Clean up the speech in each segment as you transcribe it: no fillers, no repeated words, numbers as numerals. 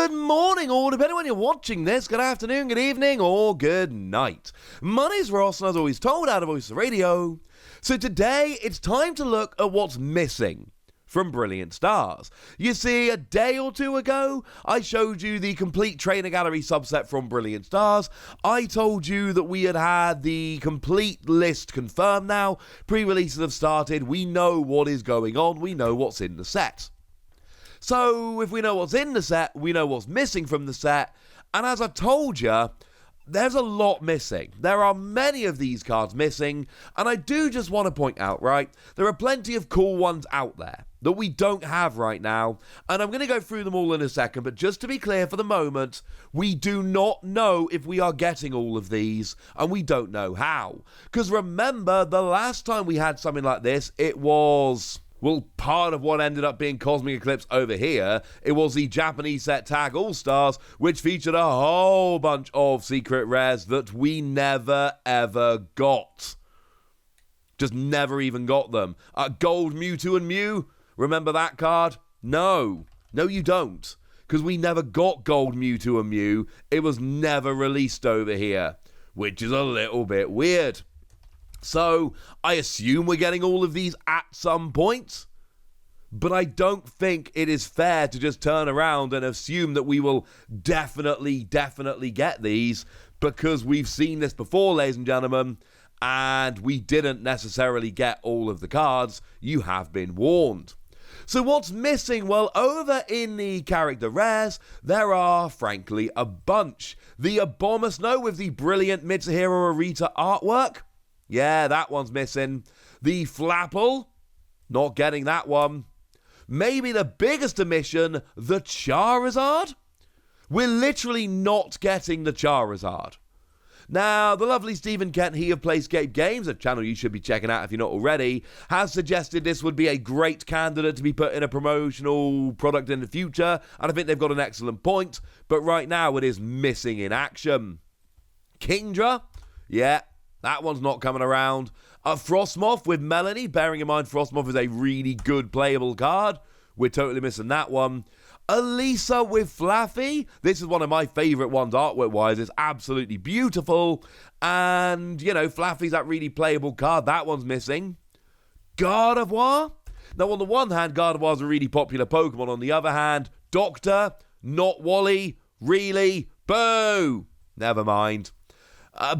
Good morning, or depending on when you're watching this, good afternoon, good evening, or good night. My name's Ross, and as always told out of Voice of Radio. So today, it's time to look at what's missing from Brilliant Stars. You see, a day or two ago, I showed you the complete Trainer Gallery subset from Brilliant Stars. I told you that we had the complete list confirmed now. Pre-releases have started. We know what is going on. We know what's in the set. So, if we know what's in the set, we know what's missing from the set. And as I told you, there's a lot missing. There are many of these cards missing, and I do just want to point out, right, there are plenty of cool ones out there that we don't have right now, and I'm going to go through them all in a second, but just to be clear for the moment, we do not know if we are getting all of these, and we don't know how. Because remember, the last time we had something like this, it was... well, part of what ended up being Cosmic Eclipse over here, it was the Japanese set Tag All-Stars, which featured a whole bunch of secret rares that we never, ever got. Just never even got them. Gold Mewtwo and Mew, remember that card? No, you don't. Because we never got Gold Mewtwo and Mew. It was never released over here, which is a little bit weird. So, I assume we're getting all of these at some point, but I don't think it is fair to just turn around and assume that we will definitely get these, because we've seen this before, ladies and gentlemen, and we didn't necessarily get all of the cards. You have been warned. So what's missing? Well, over in the character rares, there are, frankly, a bunch. The Abomasnow with the brilliant Mitsuhiro Arita artwork. Yeah, that one's missing. The Flapple, not getting that one. Maybe the biggest omission, the Charizard. We're literally not getting the Charizard. Now, the lovely Stephen Kent, he of Playscape Games, a channel you should be checking out if you're not already, has suggested this would be a great candidate to be put in a promotional product in the future, and I think they've got an excellent point, but right now it is missing in action. Kingdra, yeah. That one's not coming around. Frostmoth with Melanie, bearing in mind Frostmoth is a really good playable card. We're totally missing that one. Elisa with Flaffy. This is one of my favourite ones artwork-wise. It's absolutely beautiful. And, you know, Flaffy's that really playable card. That one's missing. Gardevoir. Now, on the one hand, Gardevoir's a really popular Pokemon. On the other hand, Doctor, not Wally, really, boo. Never mind.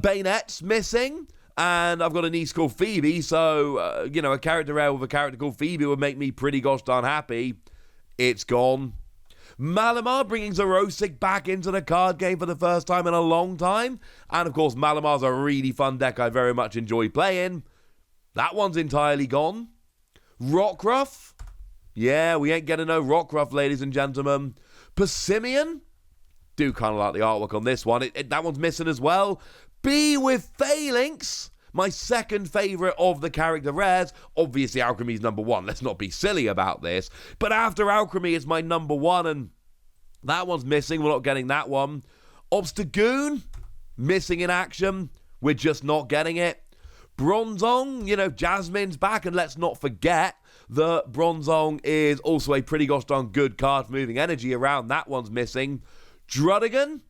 Bayonet's missing, and I've got a niece called Phoebe, so, a character rare with a character called Phoebe would make me pretty gosh darn happy. It's gone. Malamar bringing Xerosic back into the card game for the first time in a long time, and of course Malamar's a really fun deck I very much enjoy playing. That one's entirely gone. Rockruff? Yeah, we ain't getting no Rockruff, ladies and gentlemen. Persimmon? Do kind of like the artwork on this one. That one's missing as well. B with Phalanx, my second favourite of the character rares. Obviously, Alchemy's number one. Let's not be silly about this. But after Alchemy, it's my number one, and that one's missing. We're not getting that one. Obstagoon, missing in action. We're just not getting it. Bronzong, Jasmine's back, and let's not forget that Bronzong is also a pretty gosh darn good card for moving energy around. That one's missing. Druddigon?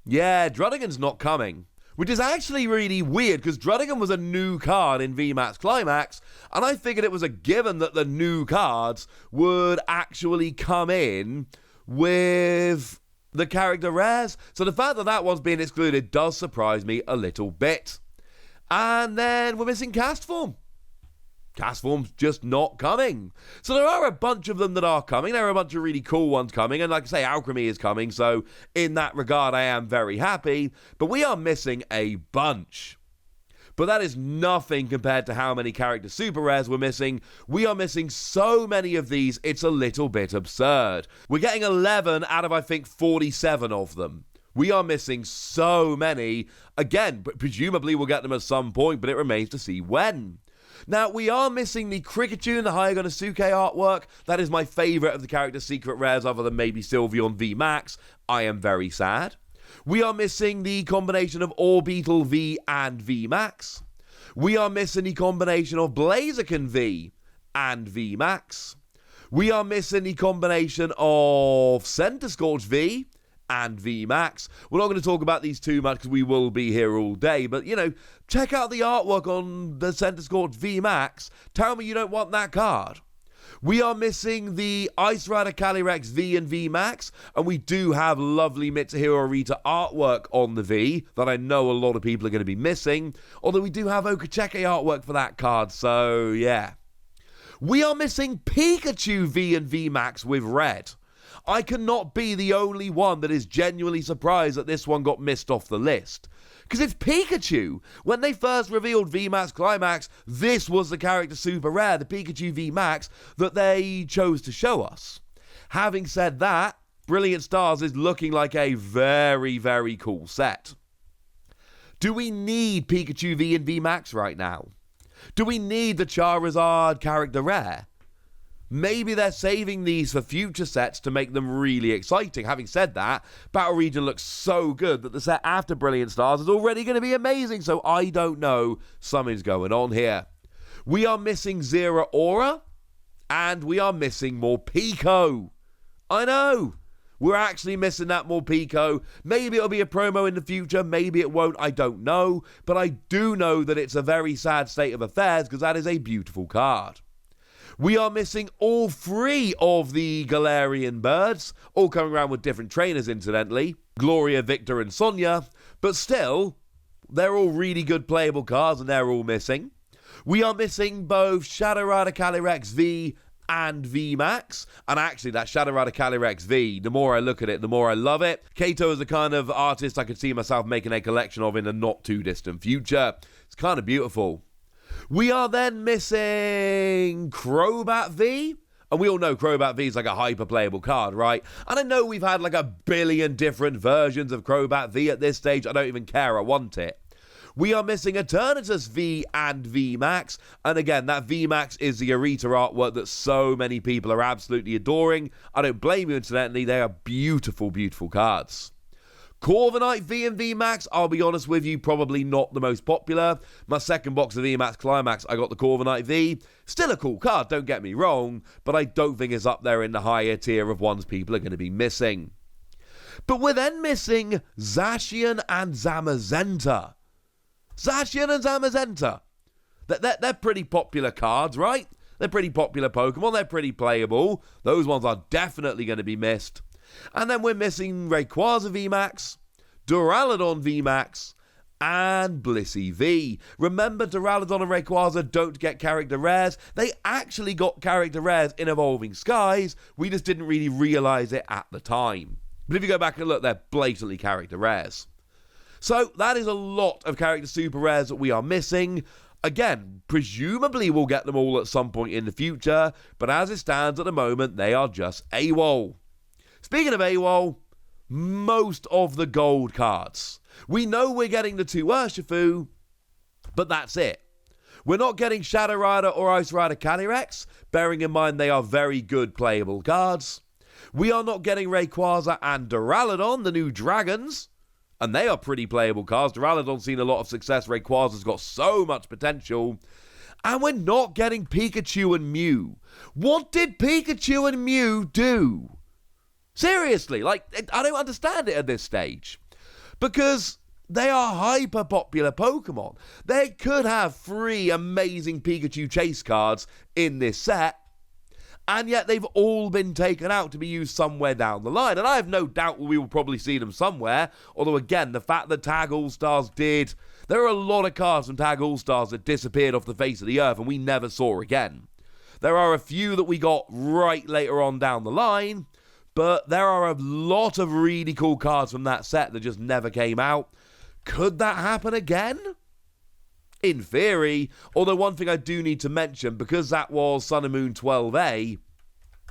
Yeah, Druddigon's not coming. Which is actually really weird, because Druddigon was a new card in VMAX Climax, and I figured it was a given that the new cards would actually come in with the character rares. So the fact that that one's being excluded does surprise me a little bit. And then we're missing Castform. Castform's just not coming. So there are a bunch of them that are coming. There are a bunch of really cool ones coming. And like I say, Alchemy is coming. So in that regard, I am very happy. But we are missing a bunch. But that is nothing compared to how many character super rares we're missing. We are missing so many of these, it's a little bit absurd. We're getting 11 out of, I think, 47 of them. We are missing so many. Again, presumably we'll get them at some point, but it remains to see when. Now, we are missing the Kricketune, the Hayaganosuke artwork. That is my favourite of the character secret rares, other than maybe Sylveon VMAX. I am very sad. We are missing the combination of Orbeetle V and VMAX. We are missing the combination of Blaziken V and VMAX. We are missing the combination of Center Scorch V and VMAX. We're not going to talk about these too much because we will be here all day, but, check out the artwork on the Center Scorch VMAX. Tell me you don't want that card. We are missing the Ice Rider Calyrex V and VMAX, and we do have lovely Mitsuhiro Arita artwork on the V that I know a lot of people are going to be missing, although we do have Okacheke artwork for that card, so yeah. We are missing Pikachu V and VMAX with red. I cannot be the only one that is genuinely surprised that this one got missed off the list. Because it's Pikachu. When they first revealed VMAX Climax, this was the character super rare, the Pikachu VMAX, that they chose to show us. Having said that, Brilliant Stars is looking like a very, very cool set. Do we need Pikachu V and VMAX right now? Do we need the Charizard character rare? Maybe they're saving these for future sets to make them really exciting. Having said that, Battle Region looks so good that the set after Brilliant Stars is already going to be amazing, so I don't know. Something's going on here. We are missing Zera Aura, and we are missing Morpeko. I know. We're actually missing that Morpeko. Maybe it'll be a promo in the future, maybe it won't, I don't know. But I do know that it's a very sad state of affairs because that is a beautiful card. We are missing all three of the Galarian birds, all coming around with different trainers, incidentally. Gloria, Victor, and Sonia. But still, they're all really good playable cards, and they're all missing. We are missing both Shadow Rider Calyrex V and VMAX. And actually, that Shadow Rider Calyrex V, the more I look at it, the more I love it. Kato is the kind of artist I could see myself making a collection of in the not-too-distant future. It's kind of beautiful. We are then missing Crobat V. And we all know Crobat V is like a hyper-playable card, right? And I know we've had like a billion different versions of Crobat V at this stage. I don't even care. I want it. We are missing Eternatus V and VMAX. And again, that VMAX is the Arita artwork that so many people are absolutely adoring. I don't blame you, incidentally. They are beautiful, beautiful cards. Corviknight V and VMAX, I'll be honest with you, probably not the most popular. My second box of VMAX Climax, I got the Corviknight V. Still a cool card, don't get me wrong, but I don't think it's up there in the higher tier of ones people are going to be missing. But we're then missing Zacian and Zamazenta. Zacian and Zamazenta. They're pretty popular cards, right? They're pretty popular Pokemon, they're pretty playable. Those ones are definitely going to be missed. And then we're missing Rayquaza VMAX, Duraludon VMAX, and Blissey V. Remember, Duraludon and Rayquaza don't get character rares. They actually got character rares in Evolving Skies. We just didn't really realize it at the time. But if you go back and look, they're blatantly character rares. So that is a lot of character super rares that we are missing. Again, presumably we'll get them all at some point in the future, but as it stands at the moment, they are just AWOL. Speaking of AWOL, most of the gold cards. We know we're getting the two Urshifu, but that's it. We're not getting Shadow Rider or Ice Rider Calyrex, bearing in mind they are very good playable cards. We are not getting Rayquaza and Duraludon, the new dragons, and they are pretty playable cards. Duraludon's seen a lot of success, Rayquaza's got so much potential. And we're not getting Pikachu and Mew. What did Pikachu and Mew do? Seriously, I don't understand it at this stage. Because they are hyper-popular Pokemon. They could have 3 amazing Pikachu chase cards in this set, and yet they've all been taken out to be used somewhere down the line. And I have no doubt we will probably see them somewhere, although again, the fact that Tag All-Stars did... There are a lot of cards from Tag All-Stars that disappeared off the face of the earth and we never saw again. There are a few that we got right later on down the line, but there are a lot of really cool cards from that set that just never came out. Could that happen again? In theory, although one thing I do need to mention, because that was Sun and Moon 12A,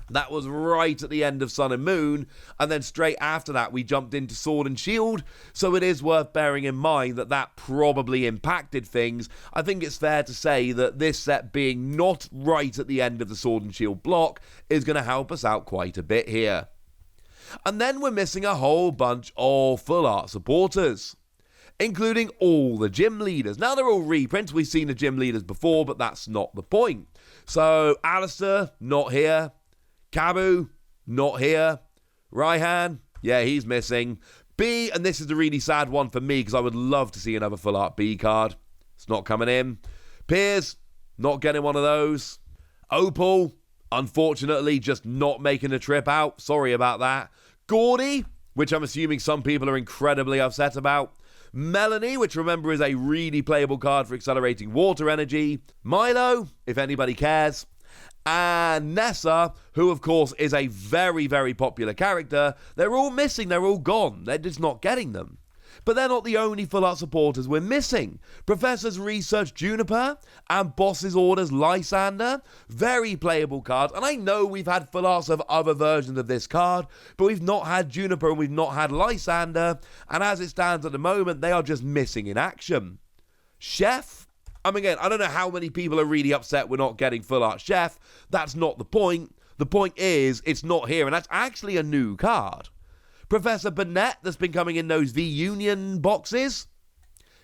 that was right at the end of Sun and Moon, and then straight after that we jumped into Sword and Shield, so it is worth bearing in mind that that probably impacted things. I think it's fair to say that this set being not right at the end of the Sword and Shield block is going to help us out quite a bit here. And then we're missing a whole bunch of full art supporters, including all the gym leaders. Now, they're all reprints. We've seen the gym leaders before, but that's not the point. So, Alistair, not here. Kabu, not here. Raihan, yeah, he's missing. B, and this is the really sad one for me because I would love to see another full art B card. It's not coming in. Piers, not getting one of those. Opal, unfortunately, just not making the trip out. Sorry about that. Gordy, which I'm assuming some people are incredibly upset about. Melanie, which remember is a really playable card for accelerating water energy. Milo, if anybody cares. And Nessa, who of course is a very, very popular character. They're all missing, they're all gone. They're just not getting them. But they're not the only full art supporters we're missing. Professor's Research Juniper and Boss's Orders Lysander. Very playable cards. And I know we've had full arts of other versions of this card, but we've not had Juniper and we've not had Lysander. And as it stands at the moment, they are just missing in action. Chef. Again, I don't know how many people are really upset we're not getting full art Chef. That's not the point. The point is, it's not here, and that's actually a new card. Professor Burnett, that's been coming in those V-Union boxes.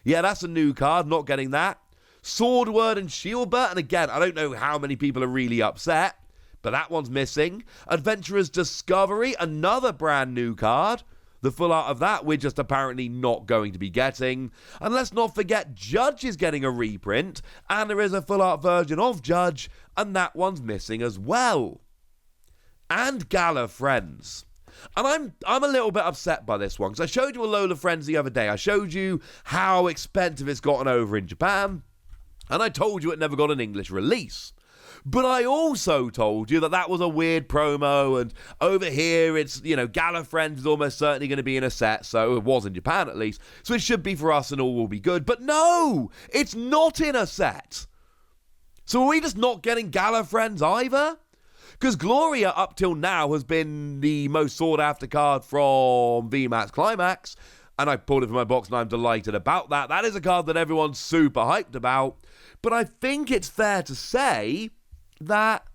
Yeah, that's a new card, not getting that. Swordward and Shieldbert, and again, I don't know how many people are really upset, but that one's missing. Adventurer's Discovery, another brand new card. The full art of that we're just apparently not going to be getting. And let's not forget Judge is getting a reprint, and there is a full art version of Judge, and that one's missing as well. And Gala Friends. And I'm a little bit upset by this one, because I showed you a load of Friends the other day. I showed you how expensive it's gotten over in Japan, and I told you it never got an English release. But I also told you that that was a weird promo, and over here it's, Gala Friends is almost certainly going to be in a set, so it was in Japan at least, so it should be for us and all will be good. But no, it's not in a set. So are we just not getting Gala Friends either? Because Gloria up till now has been the most sought after card from VMAX Climax, and I pulled it from my box and I'm delighted about that. That is a card that everyone's super hyped about, but I think it's fair to say that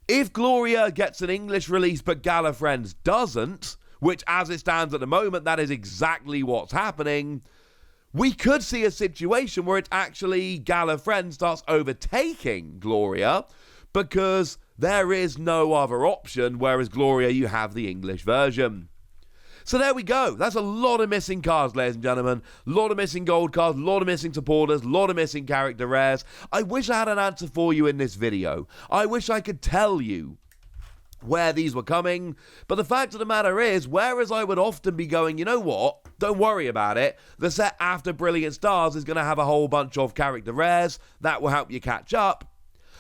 if Gloria gets an English release but Gala Friends doesn't, which as it stands at the moment, that is exactly what's happening, we could see a situation where it's actually Gala Friends starts overtaking Gloria because there is no other option, whereas Gloria, you have the English version. So there we go. That's a lot of missing cards, ladies and gentlemen. A lot of missing gold cards, a lot of missing supporters, a lot of missing character rares. I wish I had an answer for you in this video. I wish I could tell you where these were coming. But the fact of the matter is, whereas I would often be going, you know what? Don't worry about it. The set after Brilliant Stars is going to have a whole bunch of character rares. That will help you catch up.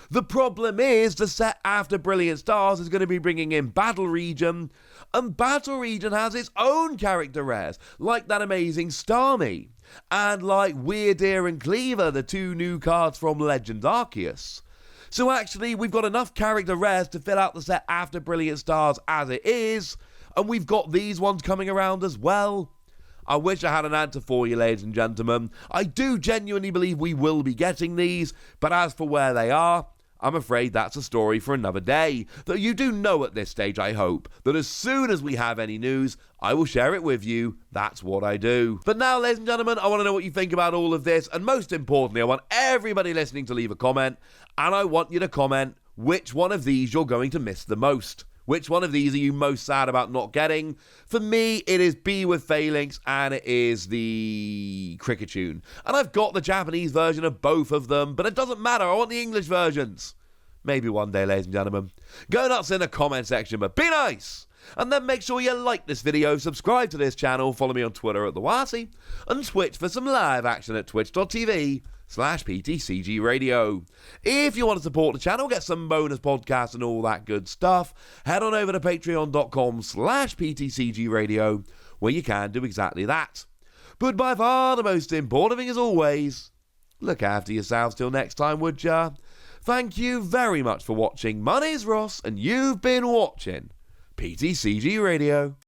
The problem is the set after Brilliant Stars is going to be bringing in Battle Region, and Battle Region has its own character rares, like that amazing Starmie, and like Weird Ear and Cleaver, the two new cards from Legends Arceus. So actually, we've got enough character rares to fill out the set after Brilliant Stars as it is, and we've got these ones coming around as well. I wish I had an answer for you, ladies and gentlemen. I do genuinely believe we will be getting these, but as for where they are, I'm afraid that's a story for another day. Though you do know at this stage, I hope, that as soon as we have any news, I will share it with you. That's what I do. But now, ladies and gentlemen, I want to know what you think about all of this. And most importantly, I want everybody listening to leave a comment. And I want you to comment which one of these you're going to miss the most. Which one of these are you most sad about not getting? For me, it is B with Phalanx, and it is the Cricketune. And I've got the Japanese version of both of them, but it doesn't matter. I want the English versions. Maybe one day, ladies and gentlemen. Go nuts in the comment section, but be nice. And then make sure you like this video, subscribe to this channel, follow me on Twitter at TheWasi, and Twitch for some live action at twitch.tv/PTCG Radio. If you want to support the channel, get some bonus podcasts and all that good stuff, head on over to patreon.com/PTCG Radio, where you can do exactly that. But by far the most important thing as always, look after yourselves till next time, would ya? Thank you very much for watching. My name's Ross, and you've been watching PTCG Radio.